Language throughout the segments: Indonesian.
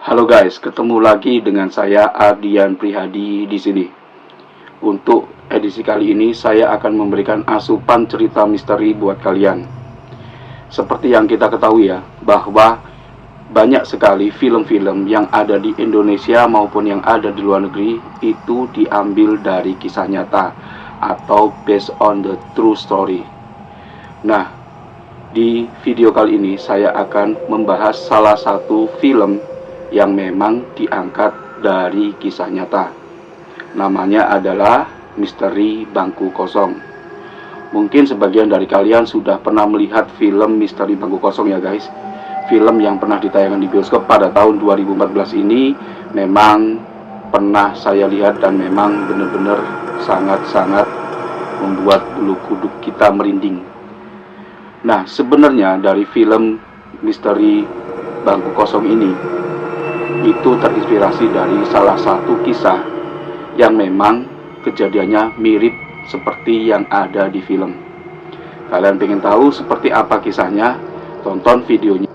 Halo guys, ketemu lagi dengan saya Ardian Prihadi di sini. Untuk edisi kali ini saya akan memberikan asupan cerita misteri buat kalian. Seperti yang kita ketahui ya, bahwa banyak sekali film-film yang ada di Indonesia maupun yang ada di luar negeri itu diambil dari kisah nyata atau based on the true story. Nah, di video kali ini saya akan membahas salah satu film yang memang diangkat dari kisah nyata. Namanya adalah Misteri Bangku Kosong. Mungkin sebagian dari kalian sudah pernah melihat film Misteri Bangku Kosong ya guys. Film yang pernah ditayangkan di bioskop pada tahun 2014 ini memang pernah saya lihat dan memang benar-benar sangat-sangat membuat bulu kuduk kita merinding. Nah, sebenarnya dari film Misteri Bangku Kosong ini itu terinspirasi dari salah satu kisah yang memang kejadiannya mirip seperti yang ada di film. Kalian pengen tahu seperti apa kisahnya? Tonton videonya.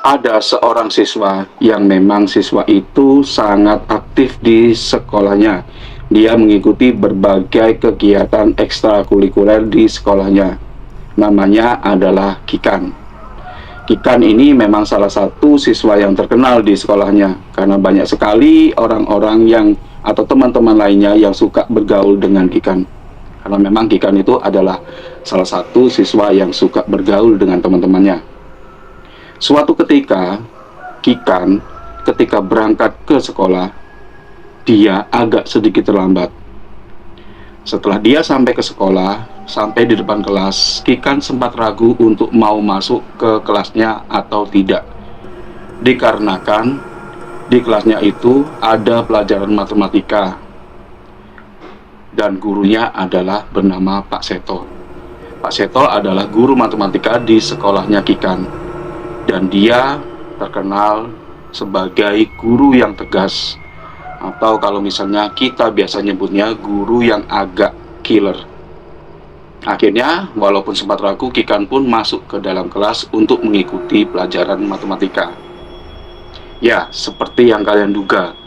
Ada seorang siswa yang memang siswa itu sangat aktif di sekolahnya. Dia mengikuti berbagai kegiatan ekstrakurikuler di sekolahnya. Namanya adalah Kikan. Kikan ini memang salah satu siswa yang terkenal di sekolahnya karena banyak sekali orang-orang yang atau teman-teman lainnya yang suka bergaul dengan Kikan. Karena memang Kikan itu adalah salah satu siswa yang suka bergaul dengan teman-temannya. Suatu ketika, Kikan ketika berangkat ke sekolah, dia agak sedikit terlambat. Setelah dia sampai ke sekolah, sampai di depan kelas, Kikan sempat ragu untuk mau masuk ke kelasnya atau tidak. Dikarenakan di kelasnya itu ada pelajaran matematika dan gurunya adalah bernama Pak Seto. Pak Seto adalah guru matematika di sekolahnya Kikan. Dan dia terkenal sebagai guru yang tegas, atau kalau misalnya kita biasa nyebutnya guru yang agak killer. Akhirnya, walaupun sempat ragu, Kikan pun masuk ke dalam kelas untuk mengikuti pelajaran matematika. Ya, seperti yang kalian duga,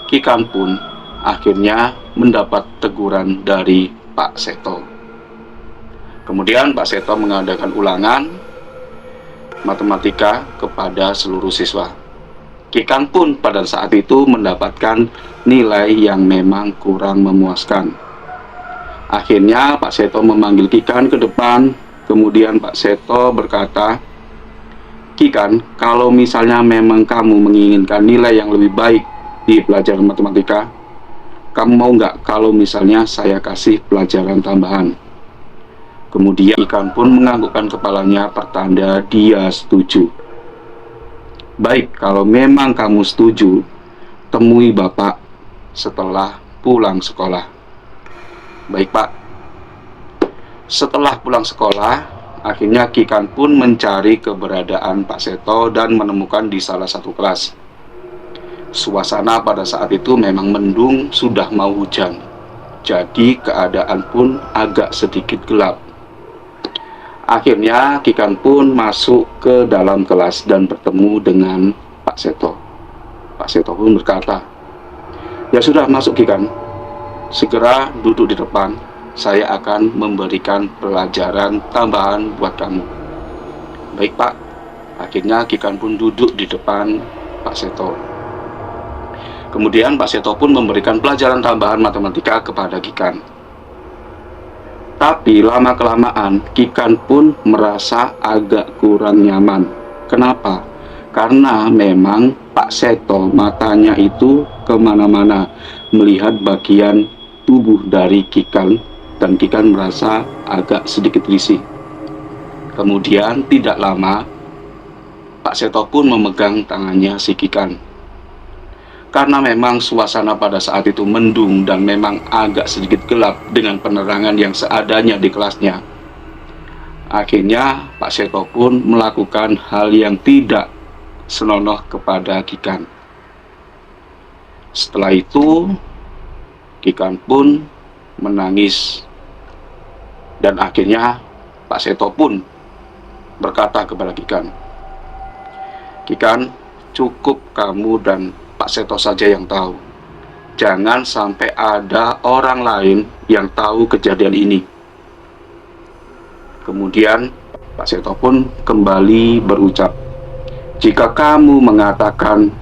Kikan pun akhirnya mendapat teguran dari Pak Seto. Kemudian Pak Seto mengadakan ulangan matematika kepada seluruh siswa. Kikan pun pada saat itu mendapatkan nilai yang memang kurang memuaskan. Akhirnya Pak Seto memanggil Kikan ke depan. Kemudian Pak Seto berkata, "Kikan, kalau misalnya memang kamu menginginkan nilai yang lebih baik di pelajaran matematika, kamu mau nggak kalau misalnya saya kasih pelajaran tambahan?" Kemudian Kikan pun menganggukkan kepalanya pertanda dia setuju. "Baik, kalau memang kamu setuju, temui Bapak setelah pulang sekolah." "Baik Pak." Setelah pulang sekolah, akhirnya Kikan pun mencari keberadaan Pak Seto dan menemukan di salah satu kelas. Suasana pada saat itu memang mendung, sudah mau hujan. Jadi keadaan pun agak sedikit gelap. Akhirnya Kikan pun masuk ke dalam kelas dan bertemu dengan Pak Seto. Pak Seto pun berkata, "Ya sudah, masuk Kikan. Segera duduk di depan. Saya akan memberikan pelajaran tambahan buat kamu." "Baik Pak." Akhirnya Kikan pun duduk di depan Pak Seto. Kemudian Pak Seto pun memberikan pelajaran tambahan matematika kepada Kikan. Tapi lama-kelamaan Kikan pun merasa agak kurang nyaman. Kenapa? Karena memang Pak Seto matanya itu kemana-mana melihat bagian tubuh dari Kikan, dan Kikan merasa agak sedikit risih. Kemudian tidak lama Pak Seto pun memegang tangannya si Kikan. Karena memang suasana pada saat itu mendung dan memang agak sedikit gelap dengan penerangan yang seadanya di kelasnya. Akhirnya Pak Seto pun melakukan hal yang tidak senonoh kepada Kikan. Setelah itu Kikan pun menangis dan akhirnya Pak Seto pun berkata kepada Kikan, "Kikan, cukup kamu dan Pak Seto saja yang tahu. Jangan sampai ada orang lain yang tahu kejadian ini." Kemudian Pak Seto pun kembali berucap, "Jika kamu mengatakan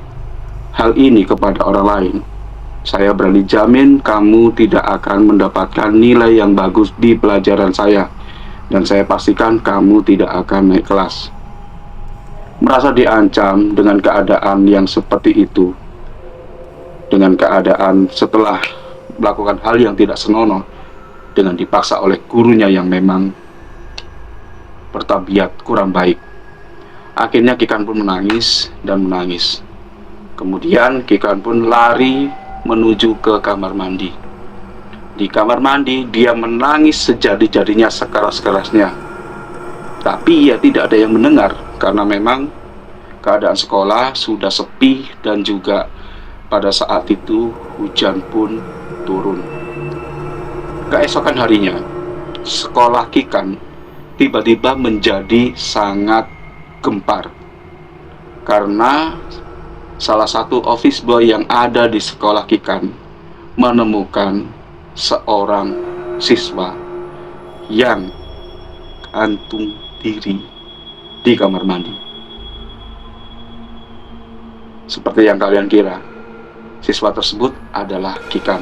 hal ini kepada orang lain, saya berani jamin kamu tidak akan mendapatkan nilai yang bagus di pelajaran saya, dan saya pastikan kamu tidak akan naik kelas." Merasa diancam dengan keadaan yang seperti itu, dengan keadaan setelah melakukan hal yang tidak senonoh, dengan dipaksa oleh gurunya yang memang bertabiat kurang baik, akhirnya Kikan pun menangis dan menangis. Kemudian Kikan pun lari menuju ke kamar mandi. Di kamar mandi dia menangis sejadi-jadinya, sekeras-kerasnya. Tapi ia tidak ada yang mendengar karena memang keadaan sekolah sudah sepi dan juga pada saat itu hujan pun turun. Keesokan harinya, sekolah Kikan tiba-tiba menjadi sangat gempar karena salah satu office boy yang ada di sekolah Kikan menemukan seorang siswa yang gantung diri di kamar mandi. Seperti yang kalian kira, siswa tersebut adalah Kikan.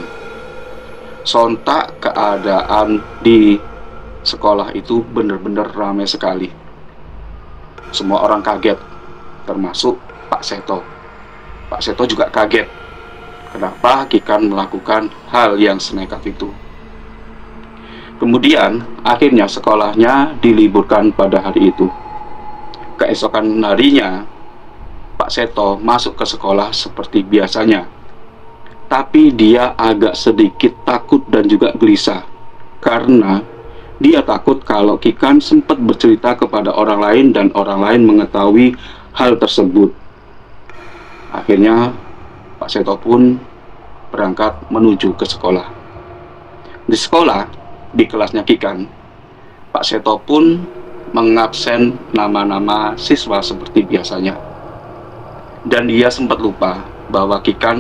Sontak keadaan di sekolah itu benar-benar ramai sekali. Semua orang kaget, termasuk Pak Seto. Pak Seto juga kaget. Kenapa Kikan melakukan hal yang senekat itu? Kemudian, akhirnya sekolahnya diliburkan pada hari itu. Keesokan harinya, Pak Seto masuk ke sekolah seperti biasanya. Tapi dia agak sedikit takut dan juga gelisah, karena dia takut kalau Kikan sempat bercerita kepada orang lain dan orang lain mengetahui hal tersebut. Akhirnya Pak Seto pun berangkat menuju ke sekolah. Di sekolah, di kelasnya Kikan, Pak Seto pun mengabsen nama-nama siswa seperti biasanya. Dan dia sempat lupa bahwa Kikan